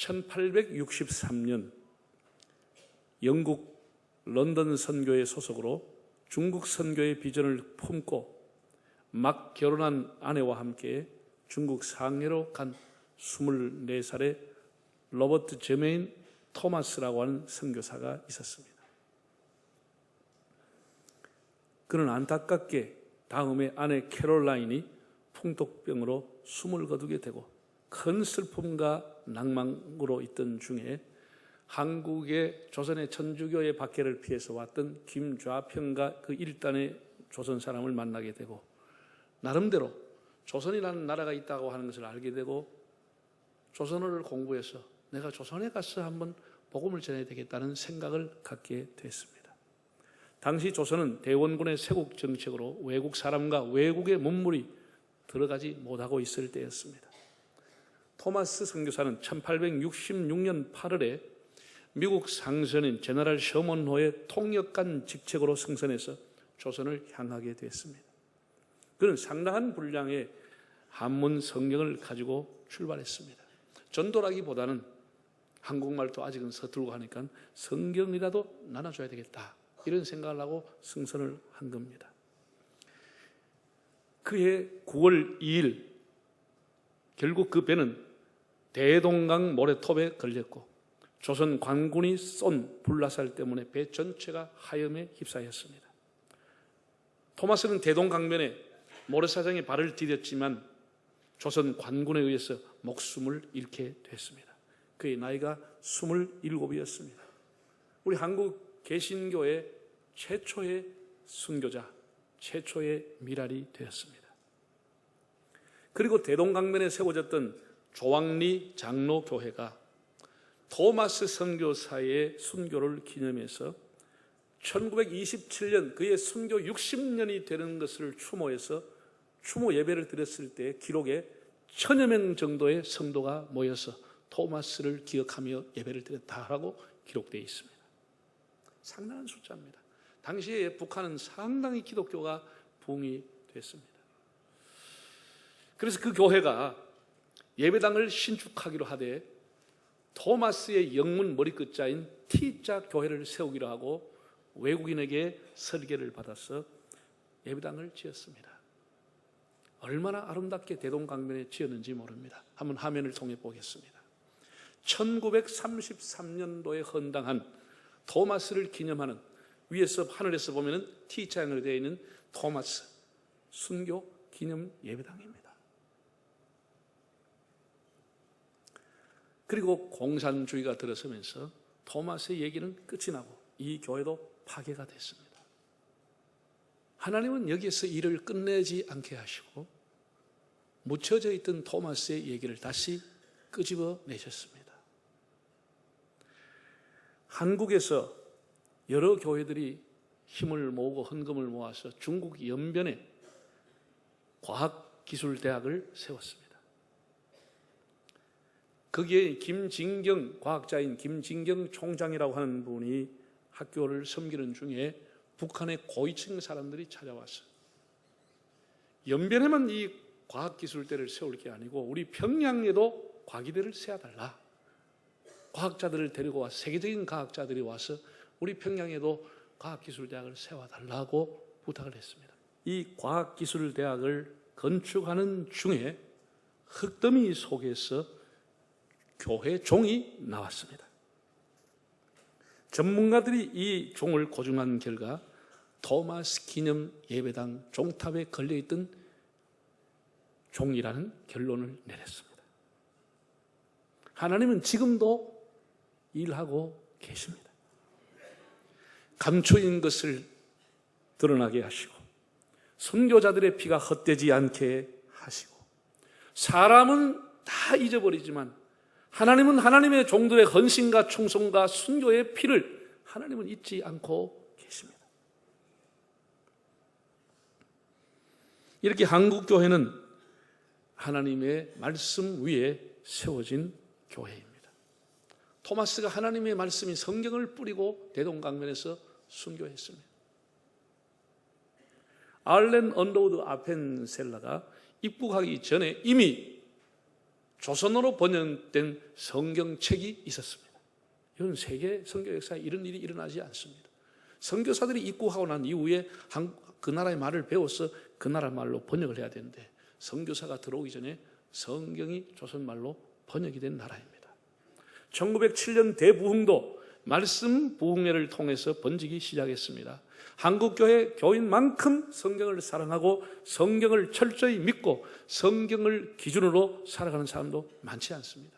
1863년 영국 런던 선교회 소속으로 중국 선교의 비전을 품고 막 결혼한 아내와 함께 중국 상해로 간 24살의 로버트 제메인 토마스라고 하는 선교사가 있었습니다. 그는 안타깝게 다음에 아내 캐롤라인이 풍토병으로 숨을 거두게 되고 큰 슬픔과 낭망으로 있던 중에 한국의 조선의 천주교의 박해를 피해서 왔던 김좌평과 그 일단의 조선 사람을 만나게 되고 나름대로 조선이라는 나라가 있다고 하는 것을 알게 되고 조선어를 공부해서 내가 조선에 가서 한번 복음을 전해야 되겠다는 생각을 갖게 됐습니다. 당시 조선은 대원군의 세국 정책으로 외국 사람과 외국의 문물이 들어가지 못하고 있을 때였습니다. 토마스 선교사는 1866년 8월에 미국 상선인 제너럴 셔먼호의 통역관 직책으로 승선해서 조선을 향하게 됐습니다. 그는 상당한 분량의 한문 성경을 가지고 출발했습니다. 전도라기보다는 한국말도 아직은 서툴고 하니까 성경이라도 나눠줘야 되겠다 이런 생각을 하고 승선을 한 겁니다. 그해 9월 2일 결국 그 배는 대동강 모래톱에 걸렸고 조선 관군이 쏜 불나살 때문에 배 전체가 하염에 휩싸였습니다. 토마스는 대동강변에 모래사장에 발을 디뎠지만 조선 관군에 의해서 목숨을 잃게 됐습니다. 그의 나이가 27이었습니다. 우리 한국 개신교의 최초의 순교자, 최초의 미랄이 되었습니다. 그리고 대동강변에 세워졌던 조왕리 장로교회가 토마스 선교사의 순교를 기념해서 1927년 그의 순교 60년이 되는 것을 추모해서 추모 예배를 드렸을 때 기록에 1000여 명 정도의 성도가 모여서 토마스를 기억하며 예배를 드렸다라고 기록되어 있습니다. 상당한 숫자입니다. 당시에 북한은 상당히 기독교가 부흥이 됐습니다. 그래서 그 교회가 예배당을 신축하기로 하되 토마스의 영문 머리끝자인 T자 교회를 세우기로 하고 외국인에게 설계를 받아서 예배당을 지었습니다. 얼마나 아름답게 대동강변에 지었는지 모릅니다. 한번 화면을 통해 보겠습니다. 1933년도에 헌당한 토마스를 기념하는 위에서 하늘에서 보면 T자형으로 되어 있는 토마스 순교 기념 예배당입니다. 그리고 공산주의가 들어서면서 토마스의 얘기는 끝이 나고 이 교회도 파괴가 됐습니다. 하나님은 여기에서 일을 끝내지 않게 하시고 묻혀져 있던 토마스의 얘기를 다시 끄집어 내셨습니다. 한국에서 여러 교회들이 힘을 모으고 헌금을 모아서 중국 연변에 과학기술대학을 세웠습니다. 거기에 김진경 과학자인 김진경 총장이라고 하는 분이 학교를 섬기는 중에 북한의 고위층 사람들이 찾아왔어요. 연변에만 이 과학기술대를 세울 게 아니고 우리 평양에도 과기대를 세워달라. 과학자들을 데리고 와서 세계적인 과학자들이 와서 우리 평양에도 과학기술대학을 세워달라고 부탁을 했습니다. 이 과학기술대학을 건축하는 중에 흙더미 속에서 교회 종이 나왔습니다. 전문가들이 이 종을 고증한 결과 토마스 기념 예배당 종탑에 걸려있던 종이라는 결론을 내렸습니다. 하나님은 지금도 일하고 계십니다. 감추인 것을 드러나게 하시고 선교자들의 피가 헛되지 않게 하시고 사람은 다 잊어버리지만 하나님은 하나님의 종들의 헌신과 충성과 순교의 피를 하나님은 잊지 않고 계십니다. 이렇게 한국교회는 하나님의 말씀 위에 세워진 교회입니다. 토마스가 하나님의 말씀인 성경을 뿌리고 대동강변에서 순교했습니다. 알렌 언더우드 아펜셀러가 입국하기 전에 이미 조선어로 번역된 성경책이 있었습니다. 이건 세계 선교 역사에 이런 일이 일어나지 않습니다. 선교사들이 입국하고 난 이후에 그 나라의 말을 배워서 그 나라 말로 번역을 해야 되는데 선교사가 들어오기 전에 성경이 조선말로 번역이 된 나라입니다. 1907년 대부흥도 말씀 부흥회를 통해서 번지기 시작했습니다. 한국교회 교인만큼 성경을 사랑하고 성경을 철저히 믿고 성경을 기준으로 살아가는 사람도 많지 않습니다.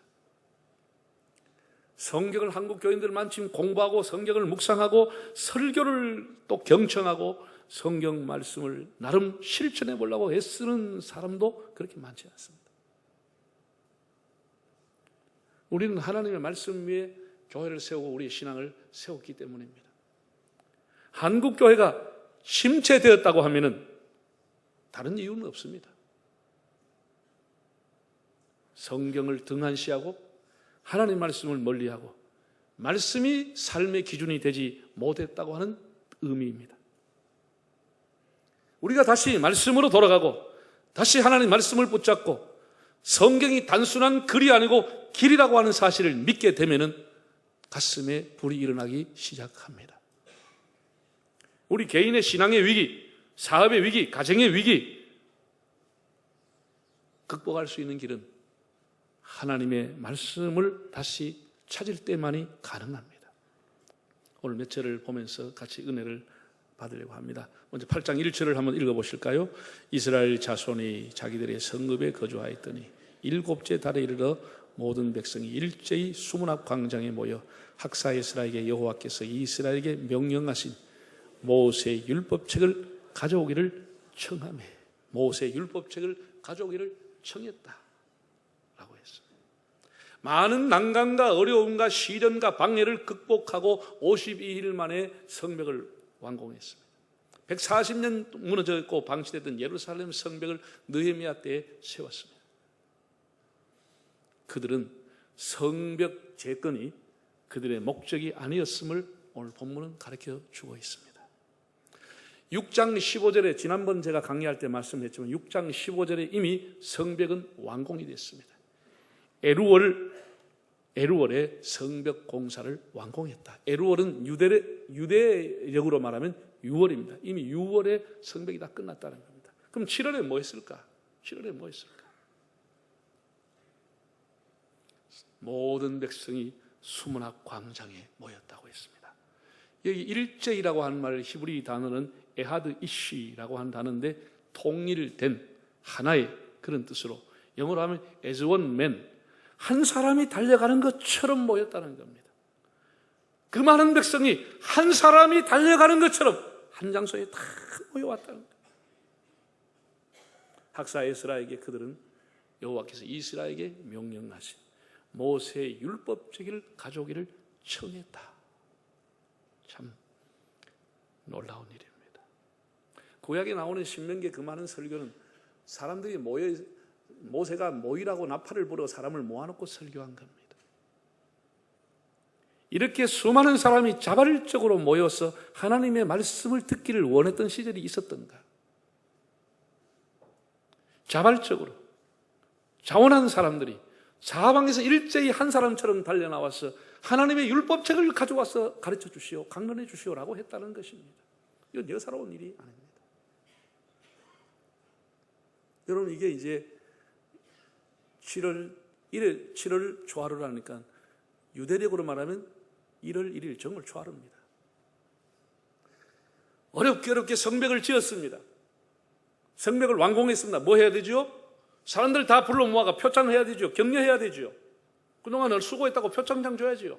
성경을 한국 교인들만 지금 공부하고 성경을 묵상하고 설교를 또 경청하고 성경 말씀을 나름 실천해 보려고 애쓰는 사람도 그렇게 많지 않습니다. 우리는 하나님의 말씀 위에 교회를 세우고 우리의 신앙을 세웠기 때문입니다. 한국 교회가 침체되었다고 하면은 다른 이유는 없습니다. 성경을 등한시하고 하나님 말씀을 멀리하고 말씀이 삶의 기준이 되지 못했다고 하는 의미입니다. 우리가 다시 말씀으로 돌아가고 다시 하나님 말씀을 붙잡고 성경이 단순한 글이 아니고 길이라고 하는 사실을 믿게 되면은 가슴에 불이 일어나기 시작합니다. 우리 개인의 신앙의 위기, 사업의 위기, 가정의 위기 극복할 수 있는 길은 하나님의 말씀을 다시 찾을 때만이 가능합니다. 오늘 몇 절을 보면서 같이 은혜를 받으려고 합니다. 먼저 8장 1절을 한번 읽어보실까요? 이스라엘 자손이 자기들의 성읍에 거주하였더니 일곱째 달에 이르러 모든 백성이 일제히 수문 앞 광장에 모여 학사에스라에게 여호와께서 이스라엘에게 명령하신 모세의 율법책을 가져오기를 청하며 모세의 율법책을 가져오기를 청했다 라고 했습니다. 많은 난관과 어려움과 시련과 방해를 극복하고 52일 만에 성벽을 완공했습니다. 140년 무너져 있고 방치됐던 예루살렘 성벽을 느헤미야 때에 세웠습니다. 그들은 성벽 재건이 그들의 목적이 아니었음을 오늘 본문은 가르쳐 주고 있습니다. 6장 15절에 지난번 제가 강의할 때 말씀했지만 6장 15절에 이미 성벽은 완공이 됐습니다. 에루월에 성벽 공사를 완공했다. 에루월은 유대력으로 말하면 6월입니다. 이미 6월에 성벽이 다 끝났다는 겁니다. 그럼 7월에 뭐 했을까? 7월에 뭐 했을까? 모든 백성이 수문 앞 광장에 모였다고 했습니다. 여기 일제이라고 하는 말 히브리 단어는 에하드 이쉬라고 하는 단어인데 통일된 하나의 그런 뜻으로 영어로 하면 as one man, 한 사람이 달려가는 것처럼 모였다는 겁니다. 그 많은 백성이 한 사람이 달려가는 것처럼 한 장소에 다 모여왔다는 겁니다. 학사 에스라에게 그들은 여호와께서 이스라엘에게 명령하신 모세의 율법책을 가져오기를 청했다. 참 놀라운 일입니다. 구약에 나오는 신명기의 그 많은 설교는 사람들이 모세가 모이라고 나팔을 불어 사람을 모아놓고 설교한 겁니다. 이렇게 수많은 사람이 자발적으로 모여서 하나님의 말씀을 듣기를 원했던 시절이 있었던가? 자발적으로 자원한 사람들이 사방에서 일제히 한 사람처럼 달려나와서 하나님의 율법책을 가져와서 가르쳐 주시오, 강론해 주시오라고 했다는 것입니다. 이건 여사로운 일이 아닙니다. 여러분, 이게 이제 7월 1일 7월 초하루라니까 유대력으로 말하면 1월 1일 정월 초하루입니다. 어렵게 성벽을 지었습니다. 성벽을 완공했습니다. 뭐 해야 되죠? 사람들 다 불러 모아가 표창해야 되죠. 격려해야 되죠. 그동안 수고했다고 표창장 줘야지요.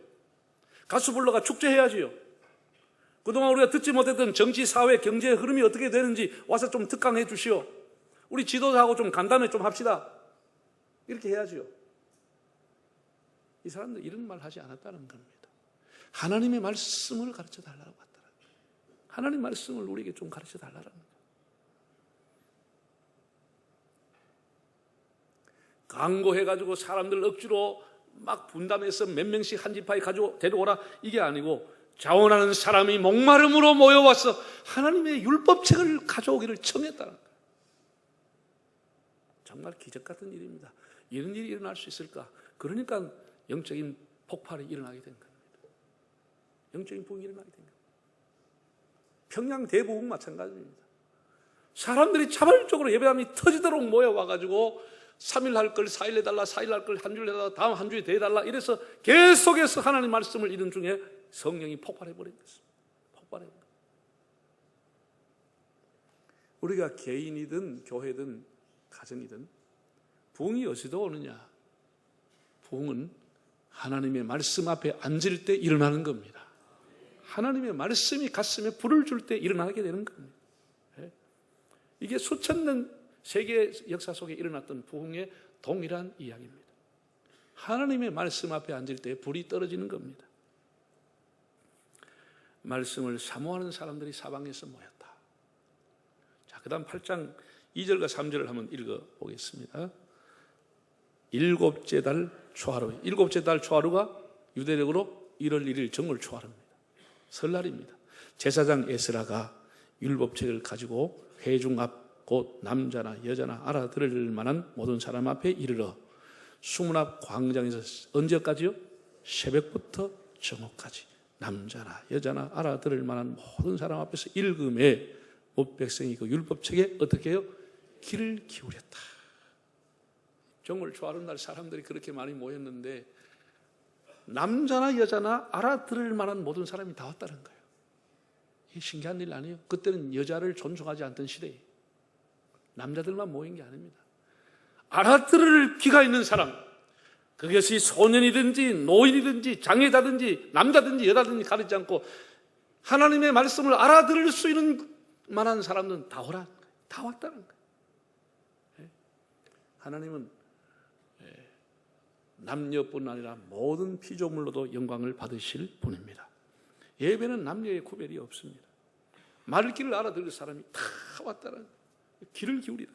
가수 불러가 축제해야지요. 그동안 우리가 듣지 못했던 정치, 사회, 경제의 흐름이 어떻게 되는지 와서 좀 특강해 주시오. 우리 지도자하고 좀 간담회 좀 합시다. 이렇게 해야지요. 이 사람들 이런 말 하지 않았다는 겁니다. 하나님의 말씀을 가르쳐 달라고 하더라고요. 하나님 말씀을 우리에게 좀 가르쳐 달라는 거예요. 강고해가지고 사람들 억지로 막 분담해서 몇 명씩 한 지파에 가지고 데려오라, 이게 아니고 자원하는 사람이 목마름으로 모여와서 하나님의 율법책을 가져오기를 청했다는 거예요. 정말 기적 같은 일입니다. 이런 일이 일어날 수 있을까? 그러니까 영적인 폭발이 일어나게 된 겁니다. 영적인 부흥이 일어나게 된 겁니다. 평양 대부흥 마찬가지입니다. 사람들이 자발적으로 예배함이 터지도록 모여와가지고 3일 할 걸 4일 해달라, 4일 할 걸 한 주일 해달라, 다음 한 주에 더 해달라, 이래서 계속해서 하나님 말씀을 읽는 중에 성령이 폭발해버린 것입니다. 폭발해버린 것입니다. 우리가 개인이든 교회든 가정이든 부흥이 어디서 오느냐? 부흥은 하나님의 말씀 앞에 앉을 때 일어나는 겁니다. 하나님의 말씀이 가슴에 불을 줄 때 일어나게 되는 겁니다. 이게 수천 년 세계 역사 속에 일어났던 부흥의 동일한 이야기입니다. 하나님의 말씀 앞에 앉을 때 불이 떨어지는 겁니다. 말씀을 사모하는 사람들이 사방에서 모였다. 자, 그 다음 8장 2절과 3절을 한번 읽어보겠습니다. 일곱째 달 초하루. 일곱째 달 초하루가 유대력으로 1월 1일 정월 초하루입니다. 설날입니다. 제사장 에스라가 율법책을 가지고 회중 앞 곧 남자나 여자나 알아들을 만한 모든 사람 앞에 이르러 수문 앞 광장에서 언제까지요? 새벽부터 정오까지 남자나 여자나 알아들을 만한 모든 사람 앞에서 읽음에 온 백성이 그 율법책에 어떻게 해요? 귀를 기울였다. 정월 초하루 날 사람들이 그렇게 많이 모였는데 남자나 여자나 알아들을 만한 모든 사람이 다 왔다는 거예요. 이게 신기한 일 아니에요? 그때는 여자를 존중하지 않던 시대예요. 남자들만 모인 게 아닙니다. 알아들을 귀가 있는 사람, 그것이 소년이든지 노인이든지 장애자든지 남자든지 여자든지 가리지 않고 하나님의 말씀을 알아들을 수 있는 만한 사람들은 다 오라, 다 왔다는 거예요. 하나님은 남녀뿐 아니라 모든 피조물로도 영광을 받으실 분입니다. 예배는 남녀의 구별이 없습니다. 말귀를 알아들을 사람이 다 왔다는 거예요. 귀를 기울이라.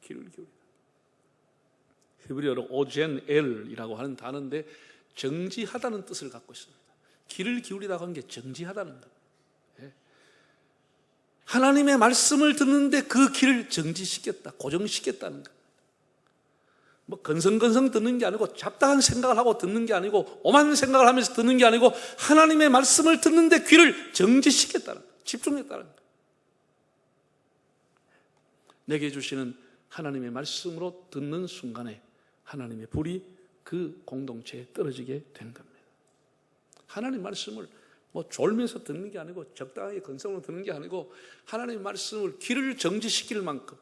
귀를 기울이라. 히브리어로 오젠엘이라고 하는 단어인데 정지하다는 뜻을 갖고 있습니다. 귀를 기울이라고 하는 게 정지하다는 겁니다. 하나님의 말씀을 듣는데 그 귀를 정지시켰다, 고정시켰다는 겁니다. 뭐 건성건성 듣는 게 아니고 잡다한 생각을 하고 듣는 게 아니고 오만 생각을 하면서 듣는 게 아니고 하나님의 말씀을 듣는데 귀를 정지시켰다는 거예요. 집중했다는 거예요. 내게 주시는 하나님의 말씀으로 듣는 순간에 하나님의 불이 그 공동체에 떨어지게 된 겁니다. 하나님 말씀을 뭐 졸면서 듣는 게 아니고 적당하게 건성으로 듣는 게 아니고 하나님의 말씀을 귀를 정지시킬 만큼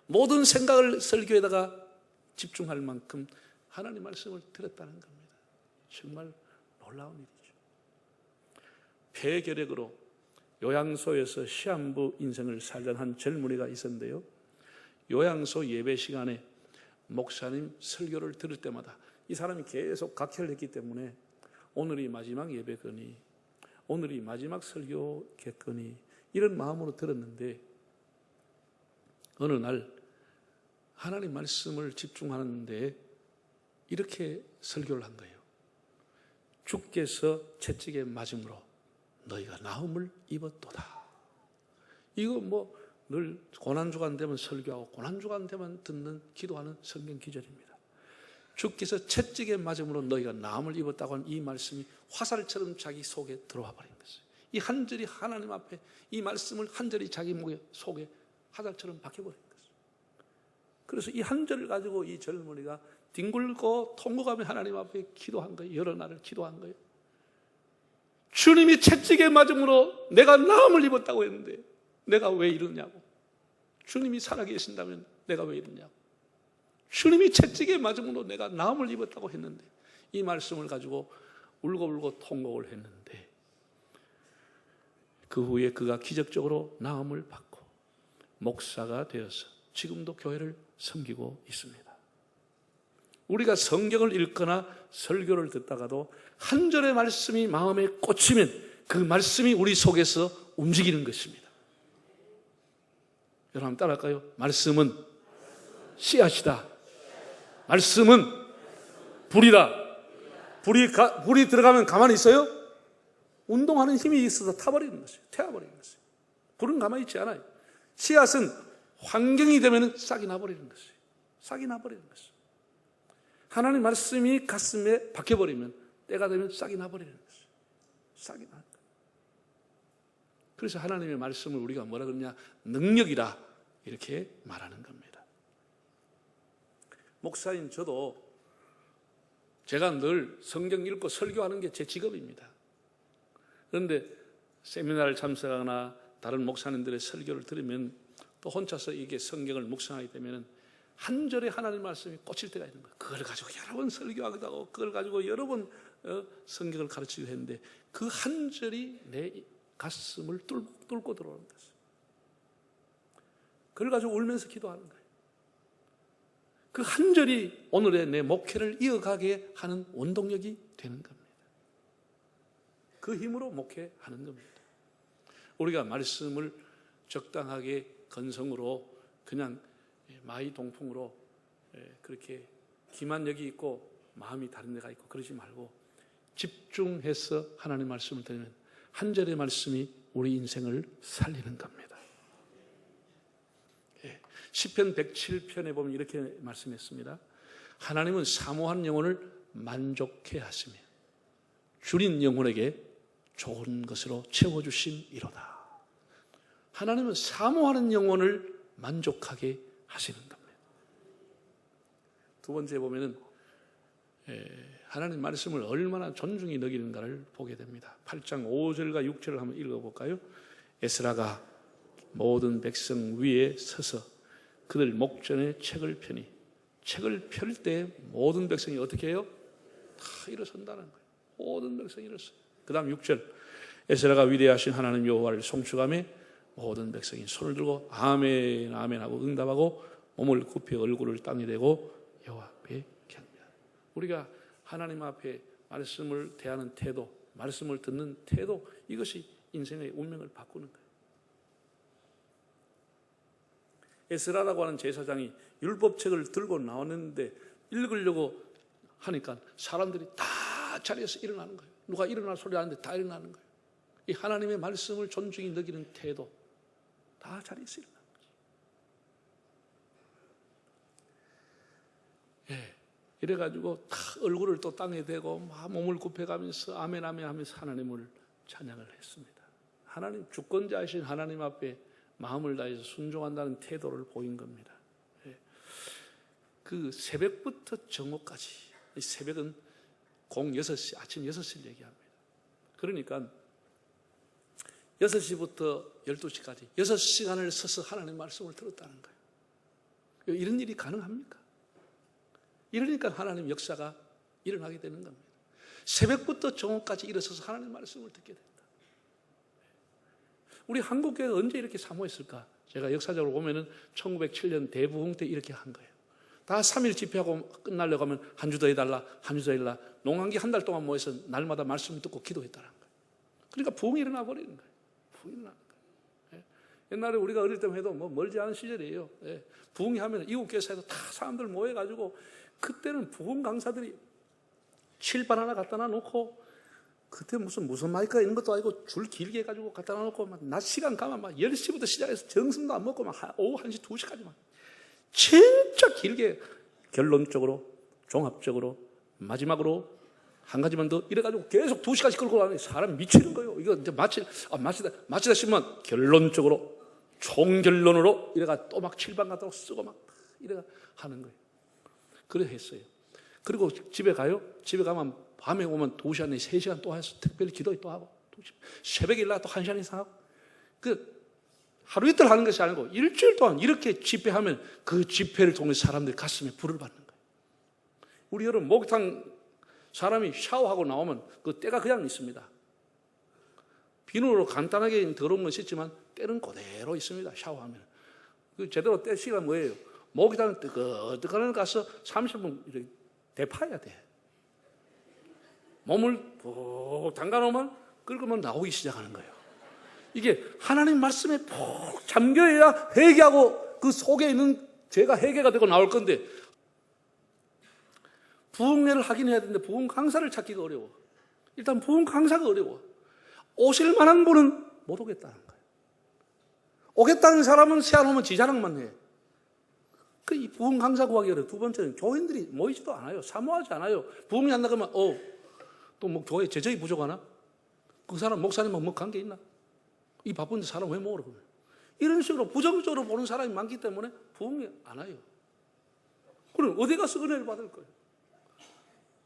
모든 생각을 설교에다가 집중할 만큼 하나님 말씀을 들었다는 겁니다. 정말 놀라운 일이죠. 폐결핵으로 요양소에서 시한부 인생을 살던 한 젊은이가 있었는데요. 요양소 예배 시간에 목사님 설교를 들을 때마다 이 사람이 계속 각혈했기 때문에 오늘이 마지막 예배거니 오늘이 마지막 설교겠거니 이런 마음으로 들었는데 어느 날 하나님 말씀을 집중하는데 이렇게 설교를 한 거예요. 주께서 채찍에 맞음으로 너희가 나음을 입었도다. 이거 뭐 늘 고난주간 되면 설교하고 고난주간 되면 듣는 기도하는 성경 기절입니다. 주께서 채찍에 맞음으로 너희가 나음을 입었다고 하는 이 말씀이 화살처럼 자기 속에 들어와 버린 것이에요. 이 한 절이 하나님 앞에 이 말씀을 한 절이 자기 속에 화살처럼 박혀버린 것이에요. 그래서 이 한 절을 가지고 이 젊은이가 뒹굴고 통곡하며 하나님 앞에 기도한 거예요. 여러 날을 기도한 거예요. 주님이 채찍에 맞음으로 내가 나음을 입었다고 했는데 내가 왜 이러냐고. 주님이 살아계신다면 내가 왜 이러냐고. 주님이 채찍에 맞음으로 내가 나음을 입었다고 했는데 이 말씀을 가지고 울고 통곡을 했는데 그 후에 그가 기적적으로 나음을 받고 목사가 되어서 지금도 교회를 섬기고 있습니다. 우리가 성경을 읽거나 설교를 듣다가도 한 절의 말씀이 마음에 꽂히면 그 말씀이 우리 속에서 움직이는 것입니다. 여러분 한번 따라할까요? 말씀은 씨앗이다. 말씀은 불이다. 불이 들어가면 가만히 있어요? 운동하는 힘이 있어서 타버리는 것이에요. 태워버리는 것이에요. 불은 가만히 있지 않아요. 씨앗은 환경이 되면 싹이 나버리는 것이에요. 싹이 나버리는 것이에요. 하나님 말씀이 가슴에 박혀버리면 때가 되면 싹이 나버리는 것이죠. 싹이 나. 그래서 하나님의 말씀을 우리가 뭐라 그러냐? 능력이라 이렇게 말하는 겁니다. 목사인 저도 제가 늘 성경 읽고 설교하는 게 제 직업입니다. 그런데 세미나를 참석하거나 다른 목사님들의 설교를 들으면 또 혼자서 이게 성경을 묵상하게 되면 한 절에 하나님 말씀이 꽂힐 때가 있는 거예요. 그걸 가지고 여러 번 설교하기도 하고 그걸 가지고 여러 번 성경을 가르치기도 했는데 그 한 절이 내 가슴을 뚫고 들어오는 것이에요. 그걸 가지고 울면서 기도하는 거예요. 그 한 절이 오늘의 내 목회를 이어가게 하는 원동력이 되는 겁니다. 그 힘으로 목회하는 겁니다. 우리가 말씀을 적당하게 건성으로 그냥 마이동풍으로 그렇게 기만력이 있고 마음이 다른 데가 있고 그러지 말고 집중해서 하나님의 말씀을 들으면 한 절의 말씀이 우리 인생을 살리는 겁니다. 시편 107편에 보면 이렇게 말씀했습니다. 하나님은 사모한 영혼을 만족해 하시며 줄인 영혼에게 좋은 것으로 채워주심이로다. 하나님은 사모하는 영혼을 만족하게 하시는 겁니다. 두 번째 보면은 하나님 말씀을 얼마나 존중히 여기는가를 보게 됩니다. 8장 5절과 6절을 한번 읽어볼까요? 에스라가 모든 백성 위에 서서 그들 목전에 책을 펴니 책을 펼 때 모든 백성이 어떻게 해요? 다 일어선다는 거예요. 모든 백성이 일어서요. 그 다음 6절 에스라가 위대하신 하나님 여호와를 송축하며 모든 백성이 손을 들고 아멘 아멘 하고 응답하고 몸을 굽혀 얼굴을 땅에 대고 여호와 앞에 겹니다. 우리가 하나님 앞에 말씀을 대하는 태도, 말씀을 듣는 태도, 이것이 인생의 운명을 바꾸는 거예요. 에스라라고 하는 제사장이 율법책을 들고 나왔는데 읽으려고 하니까 사람들이 다 자리에서 일어나는 거예요. 누가 일어날 소리 하는데 다 일어나는 거예요. 이 하나님의 말씀을 존중히 여기는 태도, 다 자리에서 일어나는 거죠. 이래가지고 다 얼굴을 또 땅에 대고 막 몸을 굽혀가면서 아멘 아멘 하면서 하나님을 찬양을 했습니다. 하나님, 주권자이신 하나님 앞에 마음을 다해서 순종한다는 태도를 보인 겁니다. 그 새벽부터 정오까지, 새벽은 6시, 아침 6시를 얘기합니다. 그러니까 6시부터 12시까지 6시간을 서서 하나님의 말씀을 들었다는 거예요. 이런 일이 가능합니까? 이러니까 하나님 역사가 일어나게 되는 겁니다. 새벽부터 정오까지 일어서서 하나님의 말씀을 듣게 된다. 우리 한국교회가 언제 이렇게 사모했을까? 제가 역사적으로 보면은 1907년 대부흥 때 이렇게 한 거예요. 다 3일 집회하고 끝나려고 하면 한 주 더 해달라, 한 주 더 해달라. 농한기 한 달 동안 모여서 날마다 말씀을 듣고 기도했다는 거예요. 그러니까 부흥이 일어나 버리는 거예요. 부흥이 일어나는 거예요. 옛날에 우리가 어릴 때 해도 뭐 멀지 않은 시절이에요. 부흥이 하면 이웃교회에서 다 사람들 모여가지고 그때는 부흥 강사들이 칠판 하나 갖다 놔놓고 그때 무슨 마이크가 있는 것도 아니고 줄 길게 해가지고 갖다 놔놓고 막 낮 시간 가면 막 10시부터 시작해서 정승도 안 먹고 막 오후 1시, 2시까지만 진짜 길게 결론적으로, 종합적으로, 마지막으로 한 가지만 더 이래가지고 계속 2시까지 끌고 가는 사람 미치는 거예요. 이거 이제 마치다 싶으면 결론적으로, 총결론으로 이래가 또 막 칠판 갖다 쓰고 막 이래가 하는 거예요. 그래 했어요. 그리고 집에 가요. 집에 가면 밤에 오면 2시간 내에 3시간 또 해서 특별히 기도 또 하고 새벽에 일어나 또 1시간 이상 하고 하루 이틀 하는 것이 아니고 일주일 동안 이렇게 집회하면 그 집회를 통해 사람들이 가슴에 불을 받는 거예요. 우리 여러분 목욕탕 사람이 샤워하고 나오면 그 때가 그냥 있습니다. 비누로 간단하게 더러운 건 씻지만 때는 그대로 있습니다. 샤워하면 그 제대로 때 시간 뭐예요? 목욕탕 뜨거뜨거한 데 가서 30분 이렇게 대파야 돼. 몸을 푹 담가놓으면 끓으면 나오기 시작하는 거예요. 이게 하나님 말씀에 푹 잠겨야 회개하고 그 속에 있는 죄가 회개가 되고 나올 건데 부흥회를 하긴 해야 되는데 부흥 강사를 찾기가 어려워. 일단 부흥 강사가 어려워. 오실 만한 분은 못 오겠다는 거예요. 오겠다는 사람은 세안 오면 지자랑만 해. 그 부흥 강사 구하기 어려워요. 두 번째는 교인들이 모이지도 않아요. 사모하지 않아요. 부흥이 안 나가면 또 뭐 교회 재정이 부족하나? 그 사람 목사님하고 뭐 관계 있나? 이 바쁜데 사람 왜 모으러 그러면? 이런 식으로 부정적으로 보는 사람이 많기 때문에 부흥이 안 와요. 그럼 어디 가서 은혜를 받을 거예요?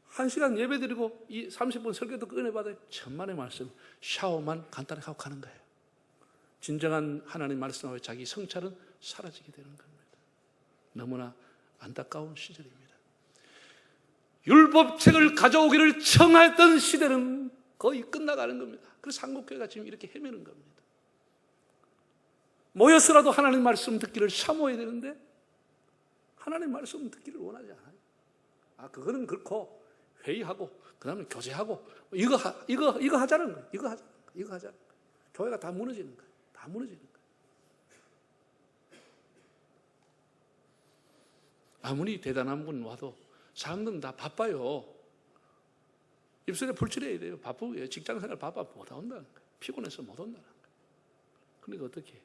1시간 예배 드리고 이 30분 설교 듣고 은혜 받아요. 천만의 말씀, 샤워만 간단하게 하고 가는 거예요. 진정한 하나님 말씀과 자기 성찰은 사라지게 되는 겁니다. 너무나 안타까운 시절입니다. 율법책을 가져오기를 청하였던 시대는 거의 끝나가는 겁니다. 그래서 한국교회가 지금 이렇게 헤매는 겁니다. 모여서라도 하나님 말씀 듣기를 사모해야 되는데 하나님 말씀 듣기를 원하지 않아요. 그거는 그렇고 회의하고 그 다음에 교제하고 이거 하자는 거예요. 이거 하자는 거예요. 교회가 다 무너지는 거예요. 다 무너지는 거예요. 아무리 대단한 분 와도 사람들은 다 바빠요. 입술에 불 칠해야 돼요. 바쁘고요. 직장생활 바빠 못 온다는 거예요. 피곤해서 못 온다는 거예요. 그러니까 어떻게 해요?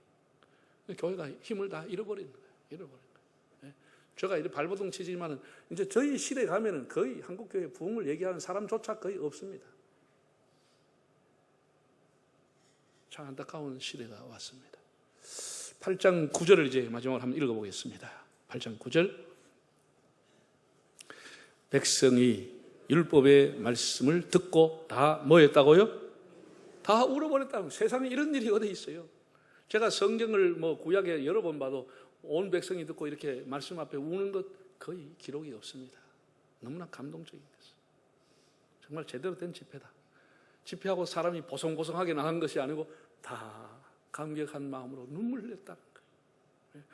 교회가 힘을 다 잃어버리는 거예요. 제가 이렇게 발버둥 치지만은 이제 저희 시대에 가면은 거의 한국교회 부흥을 얘기하는 사람조차 거의 없습니다. 참 안타까운 시대가 왔습니다. 8장 9절을 이제 마지막으로 한번 읽어보겠습니다. 8장 9절. 백성이 율법의 말씀을 듣고 다 뭐 했다고요? 다 울어버렸다고. 세상에 이런 일이 어디 있어요? 제가 성경을 구약에 여러 번 봐도 온 백성이 듣고 이렇게 말씀 앞에 우는 것 거의 기록이 없습니다. 너무나 감동적인 것이죠. 정말 제대로 된 집회다. 집회하고 사람이 보송보송하게 나간 것이 아니고 다 감격한 마음으로 눈물을 흘렸다는 거예요.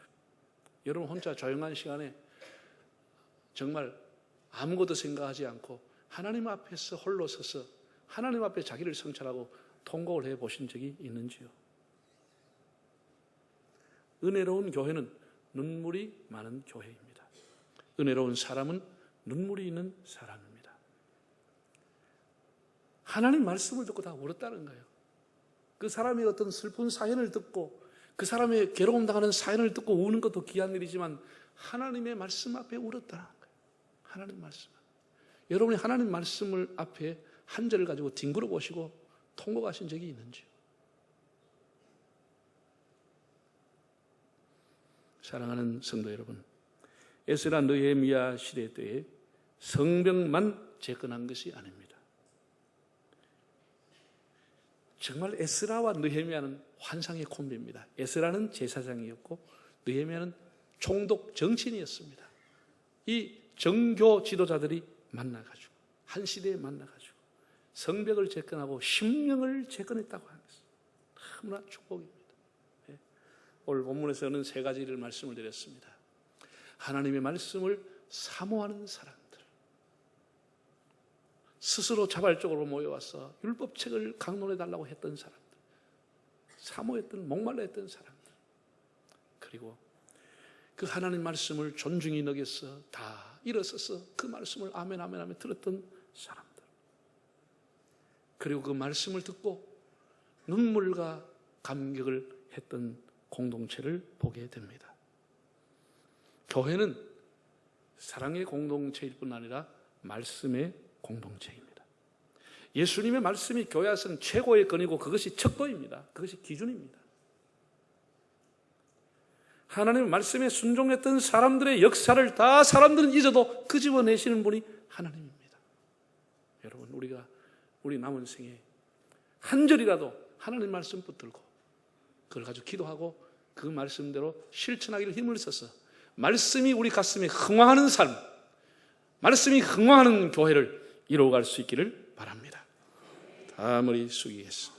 여러분 혼자 조용한 시간에 정말 아무것도 생각하지 않고 하나님 앞에서 홀로 서서 하나님 앞에 자기를 성찰하고 통곡을 해보신 적이 있는지요? 은혜로운 교회는 눈물이 많은 교회입니다. 은혜로운 사람은 눈물이 있는 사람입니다. 하나님 말씀을 듣고 다 울었다는 거예요. 그 사람의 어떤 슬픈 사연을 듣고 그 사람의 괴로움 당하는 사연을 듣고 우는 것도 귀한 일이지만 하나님의 말씀 앞에 울었다는 거예요. 하나님 말씀. 여러분이 하나님 말씀을 앞에 한 절을 가지고 뒹굴어 보시고 통곡하신 적이 있는지요? 사랑하는 성도 여러분, 에스라 느헤미야 시대 때에 성벽만 재건한 것이 아닙니다. 정말 에스라와 느헤미야는 환상의 콤비입니다. 에스라는 제사장이었고 느헤미야는 총독 정치인이었습니다. 이 정교 지도자들이 만나가지고 한 시대에 만나가지고 성벽을 재건하고 심령을 재건했다고 하는 것은 너무나 축복입니다. 오늘 본문에서는 세 가지를 말씀을 드렸습니다. 하나님의 말씀을 사모하는 사람들, 스스로 자발적으로 모여와서 율법책을 강론해달라고 했던 사람들, 사모했던 목말라 했던 사람들, 그리고 그 하나님 말씀을 존중히 여겨서 다 일어서서 그 말씀을 아멘 아멘 아멘 들었던 사람들, 그리고 그 말씀을 듣고 눈물과 감격을 했던 공동체를 보게 됩니다. 교회는 사랑의 공동체일 뿐 아니라 말씀의 공동체입니다. 예수님의 말씀이 교회 안에서는 최고의 건이고 그것이 척도입니다. 그것이 기준입니다. 하나님의 말씀에 순종했던 사람들의 역사를 다 사람들은 잊어도 끄집어내시는 분이 하나님입니다. 여러분, 우리 남은 생에 한 절이라도 하나님 말씀 붙들고 그걸 가지고 기도하고 그 말씀대로 실천하기를 힘을 써서 말씀이 우리 가슴에 흥황하는 삶, 말씀이 흥황하는 교회를 이루어갈 수 있기를 바랍니다. 다 머리 숙이겠습니다.